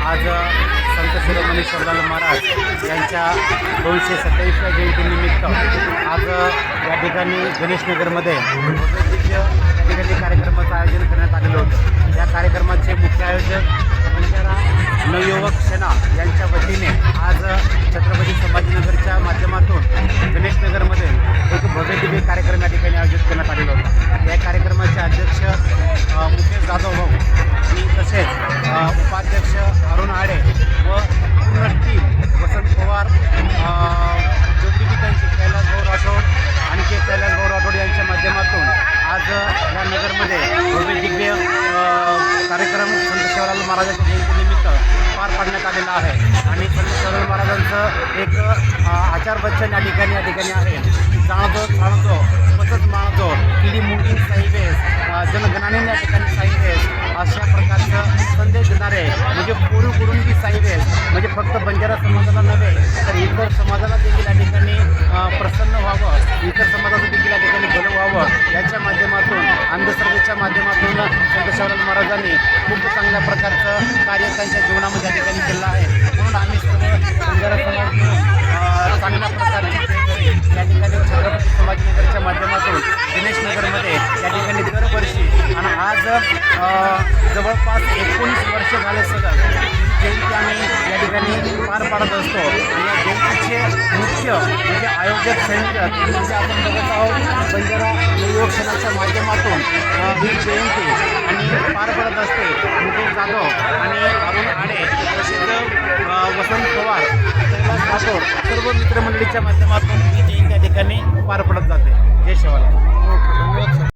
आज संत शिरोमणी शिवलाल महाराज यांच्या 227व्या जयंतीनिमित्त आज या ठिकाणी गणेशनगरमध्ये या ठिकाणी कार्यक्रमाचं आयोजन करण्यात आलेलं होतं। या कार्यक्रमाचे मुख्य आयोजक बंजारा नवयुवक सेना यांच्या वतीने आज छत्रपती संभाजीनगरच्या माध्यमातून गणेशनगरमध्ये एक भव्य कार्यक्रम या ठिकाणी आयोजित करण्यात आलेला होता। या कार्यक्रमाचे अध्यक्ष मुकेश जाधव भाऊ आणि तसेच उपाध्यक्ष अरुण आडे व पूर्ण टीम वसंत पवार, ज्योतिविकांची कैलास भाऊ राठोड आणि कैलास भाऊ राठोड यांच्या माध्यमातून आज या नगरमध्ये भव्य दिव्य कार्यक्रम संत शिवलाल महाराजांच्या जयंतीनिमित्त पार पाडण्यात आलेला आहे। आणि संत शिवलाल महाराजांचं एक आचारवचन या ठिकाणी आहे, जाणतो पचत मानतो किडी मुंगी साईवेस जनगणाने या ठिकाणी साईवेस अशा प्रकारचं संदेश देणारे म्हणजे कुरुकुरुंगी साईवेस म्हणजे फक्त बंजारा समाजाला नव्हे तर इतर समाजाला देखील या ठिकाणी प्रसन्न व्हावं, इतर समाजाचं देखील या ठिकाणी भलं व्हावं याच्या माध्यमातून अंधश्रद्धेच्या माध्यमातून संत शिवलाल महाराजांनी खूप चांगल्या प्रकारचं कार्य त्यांच्या जीवनामध्ये या ठिकाणी केलं आहे। म्हणून आम्ही सर्व बंजारा समाज चांगल्या प्रकारचे या ठिकाणी छत्रपती संभाजीनगरच्या माध्यमातून गणेशनगरमध्ये या ठिकाणी दरवर्षी आणि आज जवळपास 19 वर्ष झाले सगळं जयंती आम्ही या ठिकाणी पार पाडत असतो। आणि या जयंतीचे मुख्य म्हणजे आयोजक संयोजक म्हणजे आपण बघत आहोत बंजारा नवयुवक सेनेच्या माध्यमातून ही जयंती आणि पार पडत असते। मुकेश जाधव आणि अरुण आडे तसेच वसंत पवार, कैलास राठोड सर्व मित्रमंडळीच्या माध्यमातून ही जयंती या ठिकाणी पार पडत जाते। जय शिवलाल।